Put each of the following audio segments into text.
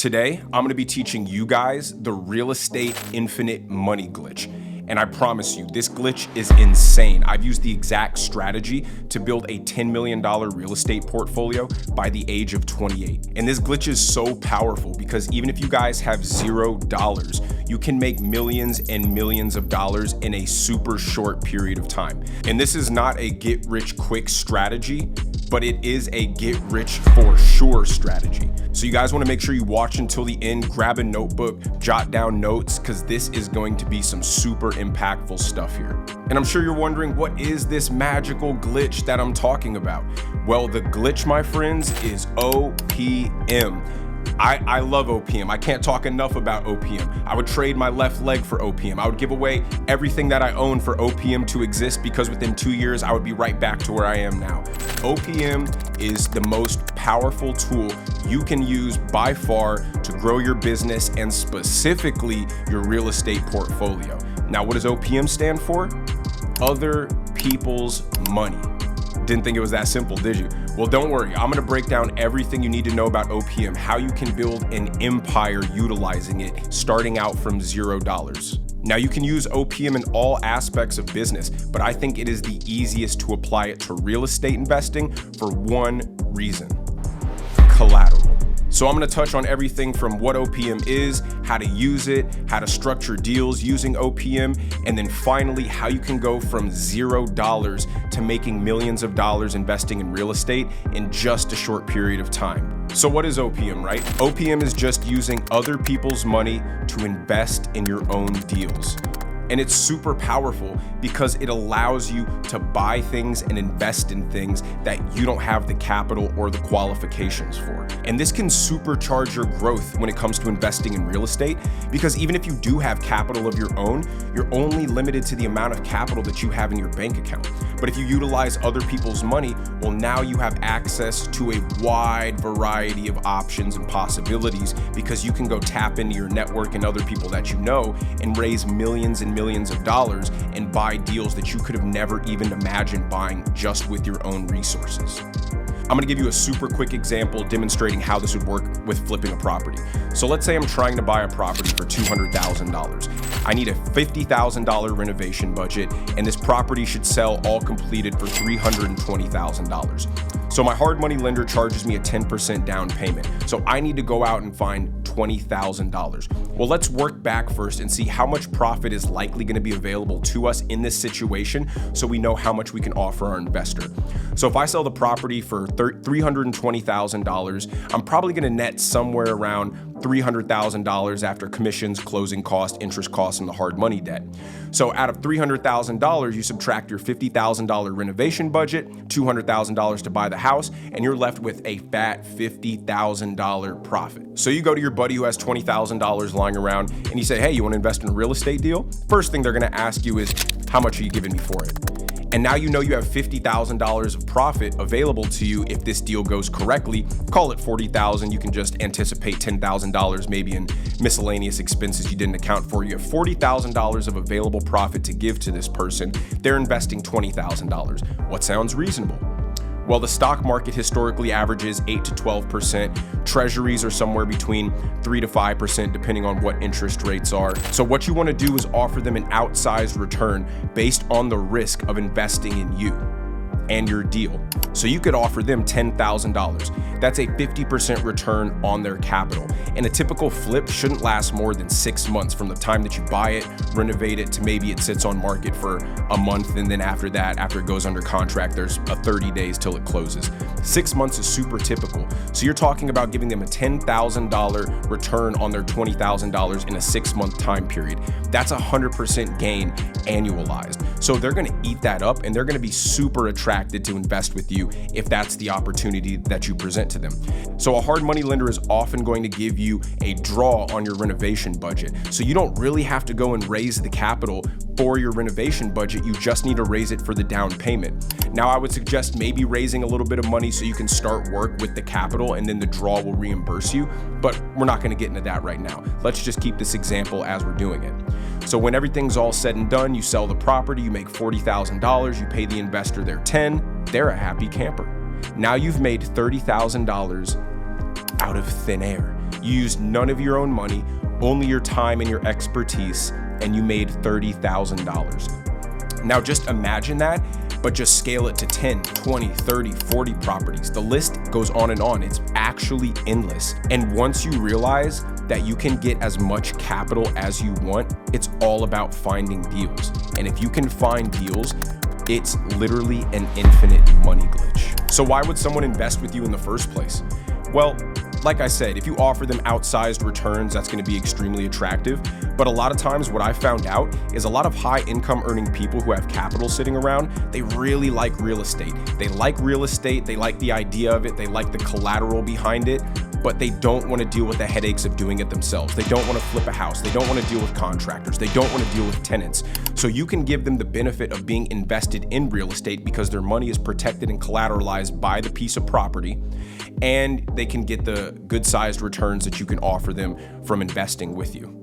Today, I'm gonna be teaching you guys the real estate infinite money glitch. And I promise you, this glitch is insane. I've used the exact strategy to build a $10 million real estate portfolio by the age of 28. And this glitch is so powerful because even if you guys have $0, you can make millions and millions of dollars in a super short period of time. And this is not a get rich quick strategy, but it is a get rich for sure strategy. So you guys wanna make sure you watch until the end, grab a notebook, jot down notes, because this is going to be some super impactful stuff here. And I'm sure you're wondering, what is this magical glitch that I'm talking about? Well, the glitch, my friends, is OPM. I love OPM. I can't talk enough about OPM. I would trade my left leg for OPM. I would give away everything that I own for OPM to exist because within 2 years, I would be right back to where I am now. OPM is the most powerful tool you can use by far to grow your business and specifically your real estate portfolio. Now, what does OPM stand for? Other people's money. Didn't think it was that simple, did you? Well, don't worry. I'm gonna break down everything you need to know about OPM, how you can build an empire utilizing it, starting out from $0. Now, you can use OPM in all aspects of business, but I think it is the easiest to apply it to real estate investing for one reason: collateral. So I'm gonna touch on everything from what OPM is, how to use it, how to structure deals using OPM, and then finally how you can go from $0 to making millions of dollars investing in real estate in just a short period of time. So what is OPM, right? OPM is just using other people's money to invest in your own deals. And it's super powerful because it allows you to buy things and invest in things that you don't have the capital or the qualifications for. And this can supercharge your growth when it comes to investing in real estate, because even if you do have capital of your own, you're only limited to the amount of capital that you have in your bank account. But if you utilize other people's money, well, now you have access to a wide variety of options and possibilities because you can go tap into your network and other people that you know and raise millions and millions of dollars and buy deals that you could have never even imagined buying just with your own resources. I'm gonna give you a super quick example demonstrating how this would work with flipping a property. So let's say I'm trying to buy a property for $200,000. I need a $50,000 renovation budget, and this property should sell all completed for $320,000. So my hard money lender charges me a 10% down payment. So I need to go out and find $20,000. Well, let's work back first and see how much profit is likely going to be available to us in this situation so we know how much we can offer our investor. So if I sell the property for $320,000, I'm probably going to net somewhere around $300,000 after commissions, closing costs, interest costs, and the hard money debt. So out of $300,000, you subtract your $50,000 renovation budget, $200,000 to buy the house, and you're left with a fat $50,000 profit. So you go to your buddy who has $20,000 lying around and you say, hey, you want to invest in a real estate deal? First thing they're going to ask you is, how much are you giving me for it? And now you know you have $50,000 of profit available to you if this deal goes correctly. Call it $40,000. You can just anticipate $10,000 maybe in miscellaneous expenses you didn't account for. You have $40,000 of available profit to give to this person. They're investing $20,000. What sounds reasonable? Well, the stock market historically averages 8 to 12%. Treasuries are somewhere between 3 to 5%, depending on what interest rates are. So what you want to do is offer them an outsized return based on the risk of investing in you and your deal. So you could offer them $10,000. That's a 50% return on their capital. And a typical flip shouldn't last more than 6 months from the time that you buy it, renovate it, to maybe it sits on market for a month. And then after that, after it goes under contract, there's a 30 days till it closes. 6 months is super typical. So you're talking about giving them a $10,000 return on their $20,000 in a 6-month time period. That's 100% gain annualized. So they're gonna eat that up and they're gonna be super attracted to invest with you if that's the opportunity that you present to them. So a hard money lender is often going to give you a draw on your renovation budget. So you don't really have to go and raise the capital for your renovation budget. You just need to raise it for the down payment. Now, I would suggest maybe raising a little bit of money so you can start work with the capital and then the draw will reimburse you, but we're not gonna get into that right now. Let's just keep this example as we're doing it. So when everything's all said and done, you sell the property, you make $40,000, you pay the investor their $10,000, they're a happy camper. Now you've made $30,000 out of thin air. You used none of your own money, only your time and your expertise, and you made $30,000. Now just imagine that, but just scale it to 10, 20, 30, 40 properties. The list goes on and on. It's actually endless. And once you realize that you can get as much capital as you want, it's all about finding deals. And if you can find deals, it's literally an infinite money glitch. So why would someone invest with you in the first place? Well, like I said, if you offer them outsized returns, that's going to be extremely attractive. But a lot of times what I found out is a lot of high income earning people who have capital sitting around, they really like real estate. They like real estate. They like the idea of it. They like the collateral behind it, but they don't want to deal with the headaches of doing it themselves. They don't want to flip a house. They don't want to deal with contractors. They don't want to deal with tenants. So you can give them the benefit of being invested in real estate because their money is protected and collateralized by the piece of property, and they can get the good sized returns that you can offer them from investing with you.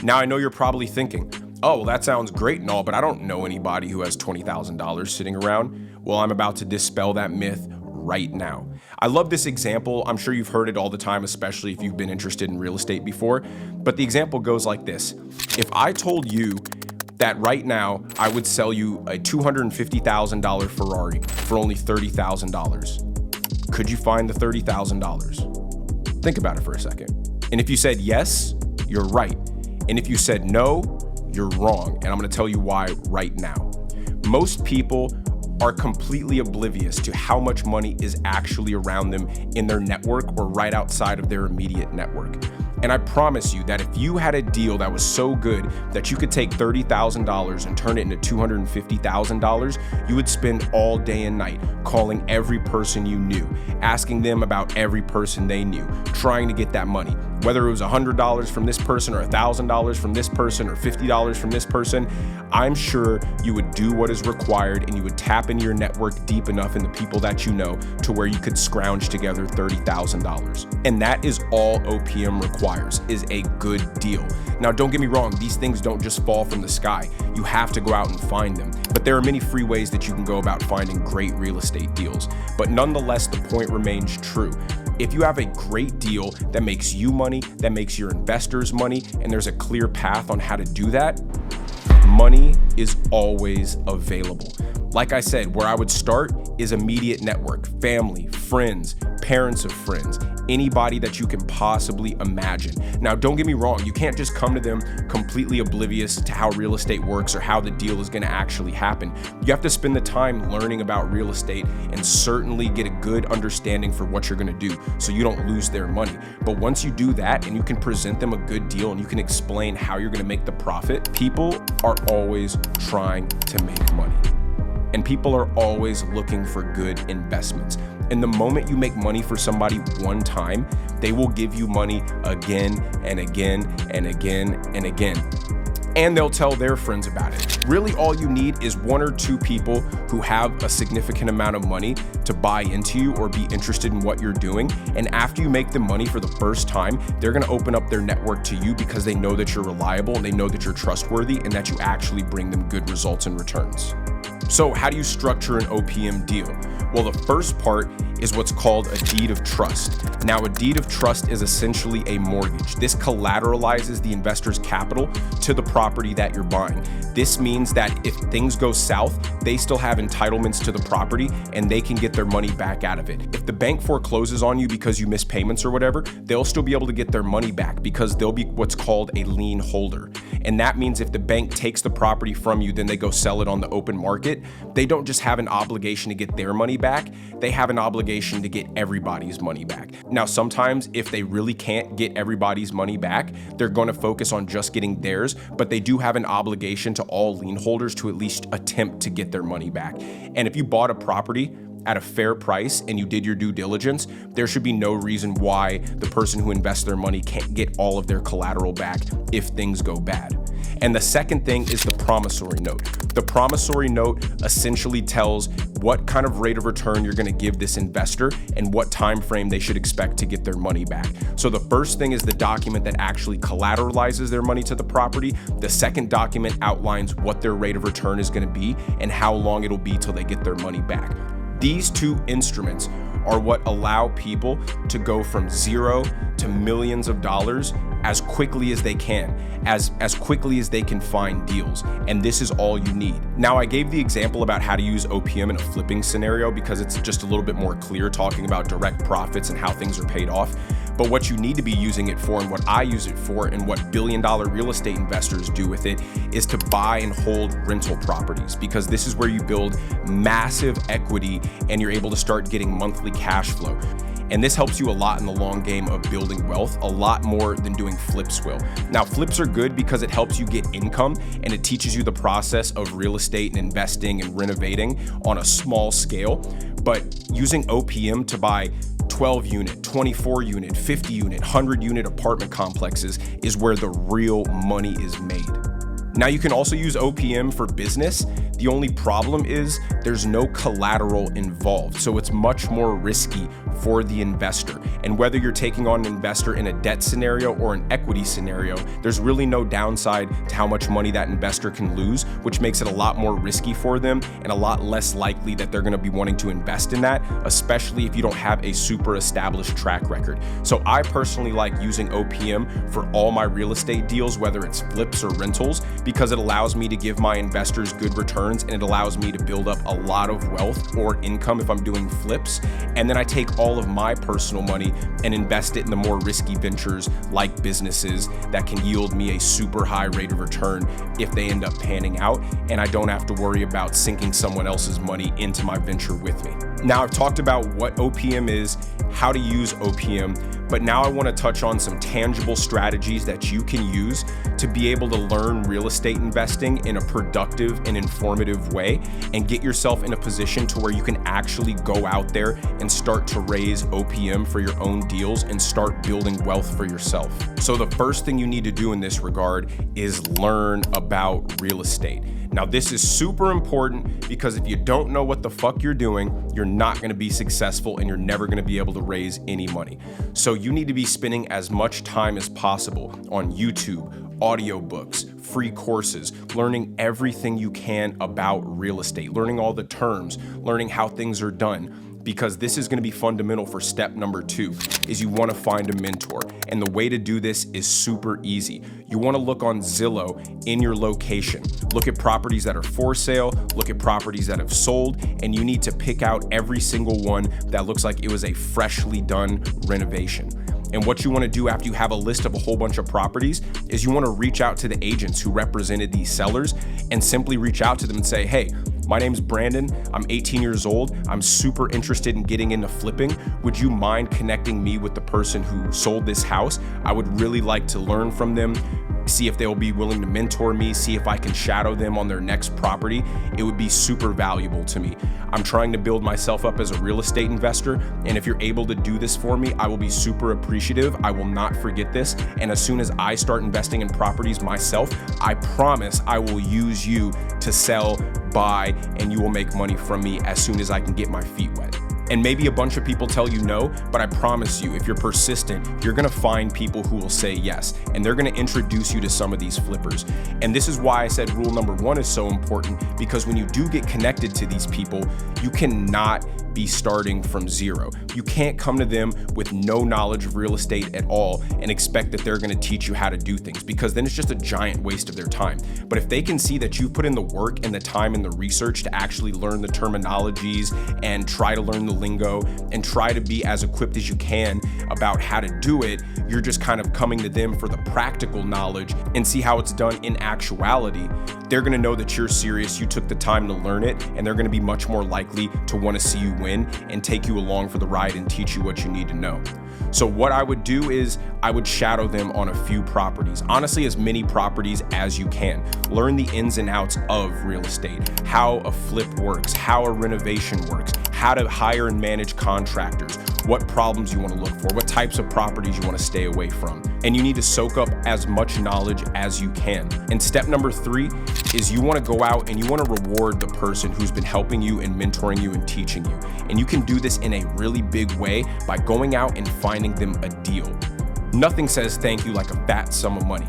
Now, I know you're probably thinking, oh, well, that sounds great and all, but I don't know anybody who has $20,000 sitting around. Well, I'm about to dispel that myth right now. I love this example. I'm sure you've heard it all the time, especially if you've been interested in real estate before. But the example goes like this. If I told you that right now I would sell you a $250,000 Ferrari for only $30,000, could you find the $30,000? Think about it for a second. And if you said yes, you're right. And if you said no, you're wrong. And I'm going to tell you why right now. Most people are completely oblivious to how much money is actually around them in their network or right outside of their immediate network. And I promise you that if you had a deal that was so good that you could take $30,000 and turn it into $250,000, you would spend all day and night calling every person you knew, asking them about every person they knew, trying to get that money. Whether it was $100 from this person or $1,000 from this person or $50 from this person, I'm sure you would do what is required and you would tap into your network deep enough in the people that you know to where you could scrounge together $30,000. And that is all OPM requires, is a good deal. Now, don't get me wrong, these things don't just fall from the sky. You have to go out and find them. But there are many free ways that you can go about finding great real estate deals. But nonetheless, the point remains true. If you have a great deal that makes you money, that makes your investors money, and there's a clear path on how to do that, money is always available. Like I said, where I would start is immediate network, family, friends, parents of friends, anybody that you can possibly imagine. Now, don't get me wrong, you can't just come to them completely oblivious to how real estate works or how the deal is going to actually happen. You have to spend the time learning about real estate and certainly get a good understanding for what you're going to do so you don't lose their money. But once you do that and you can present them a good deal and you can explain how you're going to make the profit, people are always trying to make money. And people are always looking for good investments. And the moment you make money for somebody one time, they will give you money again and again and again and again. And they'll tell their friends about it. Really, all you need is one or two people who have a significant amount of money to buy into you or be interested in what you're doing. And after you make them money for the first time, they're gonna open up their network to you because they know that you're reliable and they know that you're trustworthy and that you actually bring them good results and returns. So how do you structure an OPM deal? Well, the first part is what's called a deed of trust. Now, a deed of trust is essentially a mortgage. This collateralizes the investor's capital to the property that you're buying. This means that if things go south, they still have entitlements to the property and they can get their money back out of it. If the bank forecloses on you because you miss payments or whatever, they'll still be able to get their money back because they'll be what's called a lien holder. And that means if the bank takes the property from you, then they go sell it on the open market, they don't just have an obligation to get their money back, they have an obligation to get everybody's money back. Now, sometimes if they really can't get everybody's money back, they're going to focus on just getting theirs, but they do have an obligation to all lien holders to at least attempt to get their money back. And if you bought a property at a fair price and you did your due diligence, there should be no reason why the person who invests their money can't get all of their collateral back if things go bad. And the second thing is the promissory note. The promissory note essentially tells what kind of rate of return you're going to give this investor and what time frame they should expect to get their money back. So the first thing is the document that actually collateralizes their money to the property. The second document outlines what their rate of return is going to be and how long it'll be till they get their money back. These two instruments are what allow people to go from zero to millions of dollars as quickly as they can, as quickly as they can find deals. And this is all you need. Now, I gave the example about how to use OPM in a flipping scenario because it's just a little bit more clear talking about direct profits and how things are paid off. But what you need to be using it for, and what I use it for, and what billion-dollar real estate investors do with it, is to buy and hold rental properties, because this is where you build massive equity and you're able to start getting monthly cash flow. And this helps you a lot in the long game of building wealth, a lot more than doing flips will. Now, flips are good because it helps you get income and it teaches you the process of real estate and investing and renovating on a small scale. But using OPM to buy 12 unit, 24 unit, 50 unit, 100 unit apartment complexes is where the real money is made. Now, you can also use OPM for business. The only problem is there's no collateral involved, so it's much more risky for the investor. And whether you're taking on an investor in a debt scenario or an equity scenario, there's really no downside to how much money that investor can lose, which makes it a lot more risky for them and a lot less likely that they're going to be wanting to invest in that, especially if you don't have a super established track record. So I personally like using OPM for all my real estate deals, whether it's flips or rentals, because it allows me to give my investors good returns and it allows me to build up a lot of wealth or income if I'm doing flips. And then I take all of my personal money and invest it in the more risky ventures like businesses that can yield me a super high rate of return if they end up panning out, and I don't have to worry about sinking someone else's money into my venture with me. Now, I've talked about what OPM is, how to use OPM, but now I want to touch on some tangible strategies that you can use to be able to learn real estate investing in a productive and informative way and get yourself in a position to where you can actually go out there and start to raise OPM for your own deals and start building wealth for yourself. So the first thing you need to do in this regard is learn about real estate. Now, this is super important because if you don't know what the fuck you're doing, you're not going to be successful and you're never going to be able to raise any money. So you need to be spending as much time as possible on YouTube, audiobooks, free courses, learning everything you can about real estate, learning all the terms, learning how things are done. Because this is going to be fundamental for step number 2, is you want to find a mentor. And the way to do this is super easy. You want to look on Zillow in your location. Look at properties that are for sale, look at properties that have sold, and you need to pick out every single one that looks like it was a freshly done renovation. And what you want to do after you have a list of a whole bunch of properties is you want to reach out to the agents who represented these sellers and simply reach out to them and say, hey, my name's Brandon, I'm 18 years old, I'm super interested in getting into flipping. Would you mind connecting me with the person who sold this house? I would really like to learn from them, see if they'll be willing to mentor me, see if I can shadow them on their next property. It would be super valuable to me. I'm trying to build myself up as a real estate investor, and if you're able to do this for me, I will be super appreciative. I will not forget this, and as soon as I start investing in properties myself, I promise I will use you to sell, buy, and you will make money from me as soon as I can get my feet wet. And maybe a bunch of people tell you no, but I promise you, if you're persistent, you're gonna find people who will say yes, and they're gonna introduce you to some of these flippers. And this is why I said rule number 1 is so important, because when you do get connected to these people, you cannot be starting from zero. You can't come to them with no knowledge of real estate at all and expect that they're gonna teach you how to do things, because then it's just a giant waste of their time. But if they can see that you've put in the work and the time and the research to actually learn the terminologies and try to learn the lingo and try to be as equipped as you can about how to do it, you're just kind of coming to them for the practical knowledge and see how it's done in actuality. They're gonna know that you're serious, you took the time to learn it, and they're gonna be much more likely to wanna see you win and take you along for the ride and teach you what you need to know. So what I would do is I would shadow them on a few properties, honestly as many properties as you can. Learn the ins and outs of real estate, how a flip works, how a renovation works, how to hire and manage contractors, what problems you want to look for, what types of properties you want to stay away from. And you need to soak up as much knowledge as you can. And step number 3 is you want to go out and you want to reward the person who's been helping you and mentoring you and teaching you. And you can do this in a really big way by going out and finding them a deal. Nothing says thank you like a fat sum of money.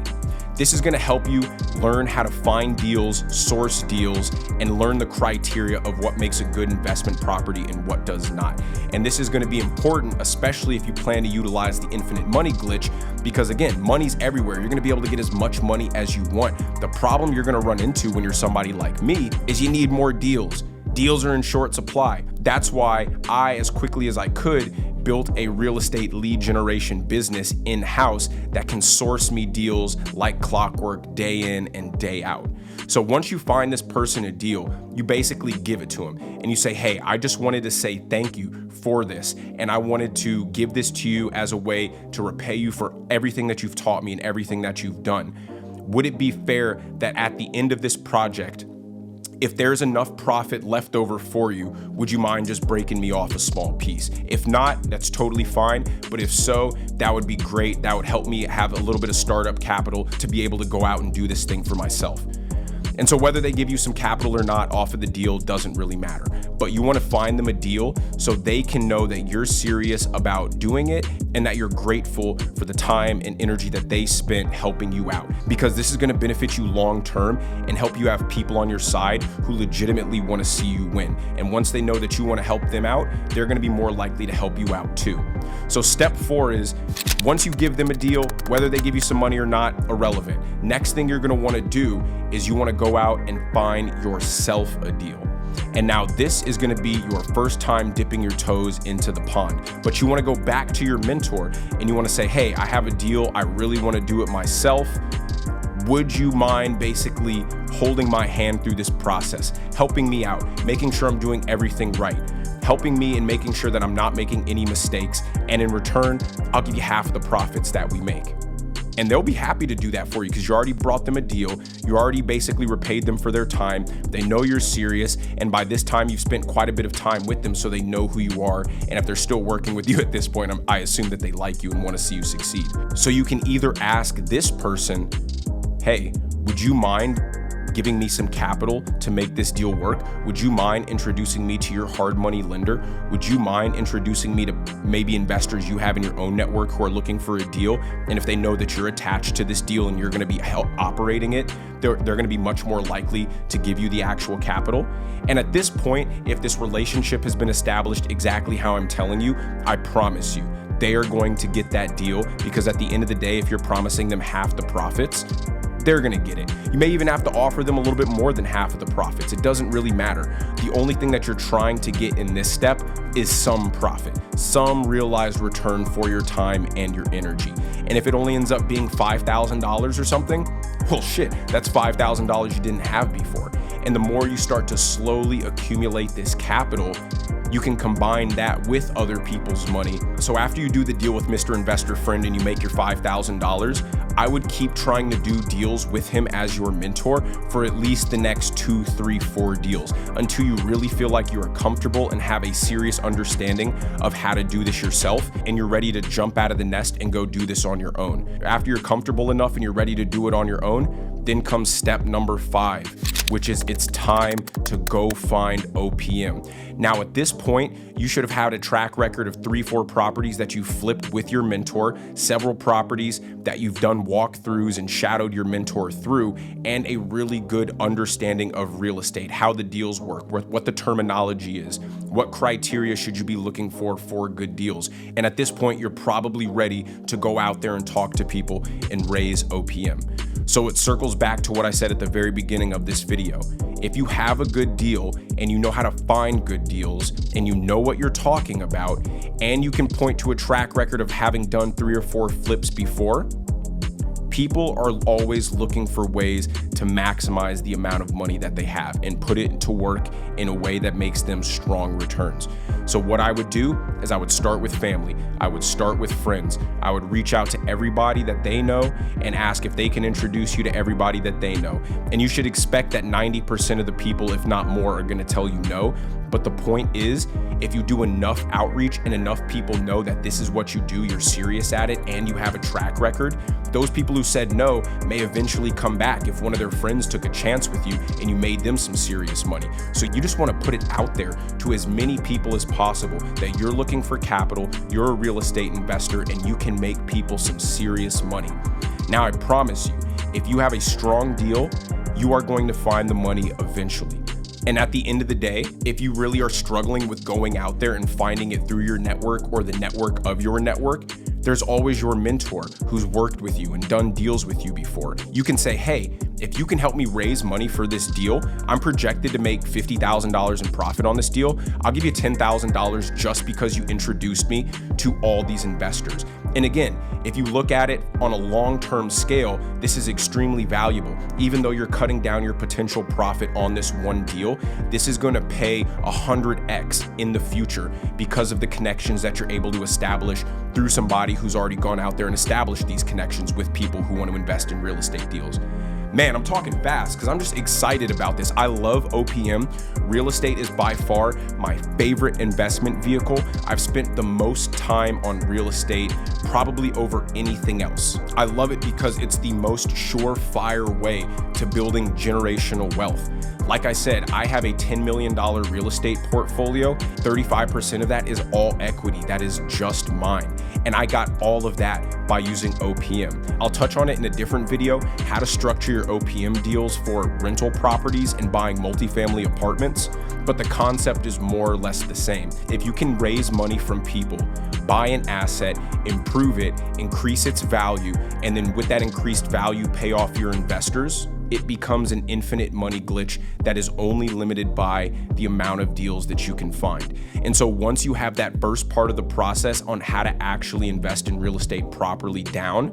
This is gonna help you learn how to find deals, source deals, and learn the criteria of what makes a good investment property and what does not. And this is gonna be important, especially if you plan to utilize the infinite money glitch, because again, money's everywhere. You're gonna be able to get as much money as you want. The problem you're gonna run into when you're somebody like me is you need more deals. Deals are in short supply. That's why I, as quickly as I could, built a real estate lead generation business in-house that can source me deals like clockwork, day in and day out. So once you find this person a deal, you basically give it to them and you say, hey, I just wanted to say thank you for this. And I wanted to give this to you as a way to repay you for everything that you've taught me and everything that you've done. Would it be fair that at the end of this project, if there's enough profit left over for you, would you mind just breaking me off a small piece? If not, that's totally fine. But if so, that would be great. That would help me have a little bit of startup capital to be able to go out and do this thing for myself. And so whether they give you some capital or not off of the deal doesn't really matter. But you want to find them a deal so they can know that you're serious about doing it and that you're grateful for the time and energy that they spent helping you out. Because this is going to benefit you long term and help you have people on your side who legitimately want to see you win. And once they know that you want to help them out, they're going to be more likely to help you out too. So step 4 is, once you give them a deal, whether they give you some money or not, irrelevant. Next thing you're going to want to do is you want to go out and find yourself a deal. And now this is going to be your first time dipping your toes into the pond, but you want to go back to your mentor and you want to say, hey, I have a deal. I really want to do it myself. Would you mind basically holding my hand through this process, helping me out, making sure I'm doing everything right, helping me and making sure that I'm not making any mistakes. And in return, I'll give you half of the profits that we make. And they'll be happy to do that for you because you already brought them a deal. You already basically repaid them for their time. They know you're serious. And by this time, you've spent quite a bit of time with them so they know who you are. And if they're still working with you at this point, I assume that they like you and want to see you succeed. So you can either ask this person, hey, would you mind giving me some capital to make this deal work? Would you mind introducing me to your hard money lender? Would you mind introducing me to maybe investors you have in your own network who are looking for a deal? And if they know that you're attached to this deal and you're gonna be operating it, they're gonna be much more likely to give you the actual capital. And at this point, if this relationship has been established exactly how I'm telling you, I promise you, they are going to get that deal, because at the end of the day, if you're promising them half the profits, they're gonna get it. You may even have to offer them a little bit more than half of the profits. It doesn't really matter. The only thing that you're trying to get in this step is some profit, some realized return for your time and your energy. And if it only ends up being $5,000 or something, well shit, that's $5,000 you didn't have before. And the more you start to slowly accumulate this capital, you can combine that with other people's money. So after you do the deal with Mr. Investor Friend and you make your $5,000, I would keep trying to do deals with him as your mentor for at least the next 2, 3, 4 deals until you really feel like you are comfortable and have a serious understanding of how to do this yourself and you're ready to jump out of the nest and go do this on your own. After you're comfortable enough and you're ready to do it on your own, then comes step number 5, which is it's time to go find OPM. Now at this point, you should have had a track record of 3, 4 properties that you flipped with your mentor, several properties that you've done walkthroughs and shadowed your mentor through, and a really good understanding of real estate, how the deals work, what the terminology is, what criteria should you be looking for good deals. And at this point, you're probably ready to go out there and talk to people and raise OPM. So it circles back to what I said at the very beginning of this video. If you have a good deal and you know how to find good deals and you know what you're talking about and you can point to a track record of having done 3 or 4 flips before, people are always looking for ways to maximize the amount of money that they have and put it to work in a way that makes them strong returns. So what I would do is I would start with family. I would start with friends. I would reach out to everybody that they know and ask if they can introduce you to everybody that they know. And you should expect that 90% of the people, if not more, are going to tell you no. But the point is, if you do enough outreach and enough people know that this is what you do, you're serious at it, and you have a track record, those people who said no may eventually come back if one of their friends took a chance with you and you made them some serious money. So you just want to put it out there to as many people as possible that you're looking for capital, you're a real estate investor, and you can make people some serious money. Now, I promise you, If you have a strong deal, you are going to find the money eventually. And at the end of the day, if you really are struggling with going out there and finding it through your network or the network of your network, there's always your mentor who's worked with you and done deals with you before. You can say, hey, if you can help me raise money for this deal, I'm projected to make $50,000 in profit on this deal. I'll give you $10,000 just because you introduced me to all these investors. And again, if you look at it on a long-term scale, this is extremely valuable. Even though you're cutting down your potential profit on this one deal, this is going to pay 100x in the future because of the connections that you're able to establish through somebody who's already gone out there and established these connections with people who want to invest in real estate deals. Man, I'm talking fast because I'm just excited about this. I love OPM. Real estate is by far my favorite investment vehicle. I've spent the most time on real estate probably over anything else. I love it because it's the most surefire way to building generational wealth. Like I said, I have a $10 million real estate portfolio. 35% of that is all equity. That is just mine. And I got all of that by using OPM. I'll touch on it in a different video, how to structure your OPM deals for rental properties and buying multifamily apartments. But the concept is more or less the same. If you can raise money from people, buy an asset, improve it, increase its value, and then with that increased value, pay off your investors, it becomes an infinite money glitch that is only limited by the amount of deals that you can find. And so once you have that first part of the process on how to actually invest in real estate properly down,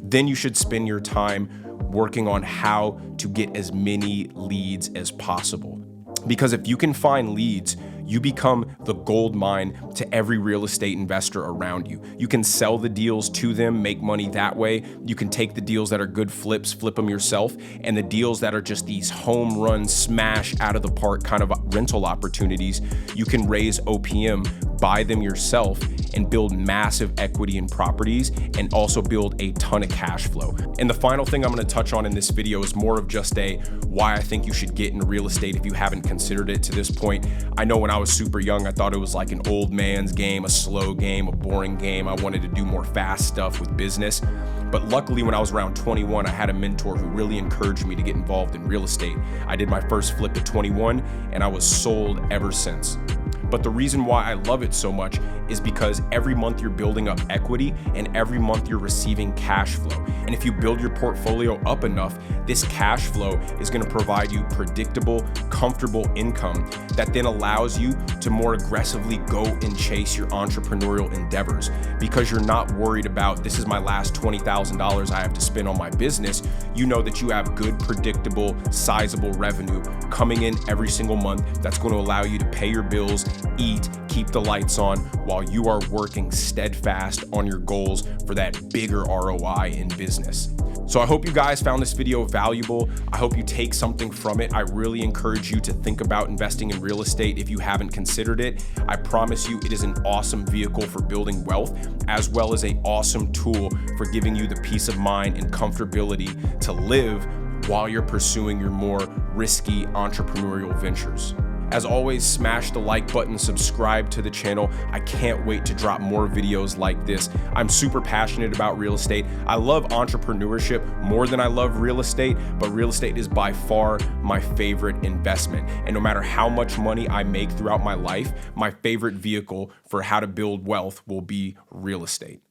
then you should spend your time working on how to get as many leads as possible. Because if you can find leads, you become the gold mine to every real estate investor around you. You can sell the deals to them, make money that way. You can take the deals that are good flips, flip them yourself, and the deals that are just these home run, smash out of the park kind of rental opportunities, you can raise OPM, buy them yourself, and build massive equity in properties and also build a ton of cash flow. And the final thing I'm gonna touch on in this video is more of just a why I think you should get into real estate if you haven't considered it to this point. I know when I was super young, I thought it was like an old man's game, a slow game, a boring game. I wanted to do more fast stuff with business. But luckily when I was around 21, I had a mentor who really encouraged me to get involved in real estate. I did my first flip at 21 and I was sold ever since. But the reason why I love it so much is because every month you're building up equity and every month you're receiving cash flow. And if you build your portfolio up enough, this cash flow is going to provide you predictable, comfortable income that then allows you to more aggressively go and chase your entrepreneurial endeavors because you're not worried about this is my last $20,000 I have to spend on my business. You know that you have good, predictable, sizable revenue coming in every single month that's going to allow you to pay your bills, eat, keep the lights on while you are working steadfast on your goals for that bigger ROI in business. So I hope you guys found this video valuable. I hope you take something from it. I really encourage you to think about investing in real estate if you haven't considered it. I promise you it is an awesome vehicle for building wealth, as well as an awesome tool for giving you the peace of mind and comfortability to live while you're pursuing your more risky entrepreneurial ventures. As always, smash the like button, subscribe to the channel. I can't wait to drop more videos like this. I'm super passionate about real estate. I love entrepreneurship more than I love real estate, but real estate is by far my favorite investment. And no matter how much money I make throughout my life, my favorite vehicle for how to build wealth will be real estate.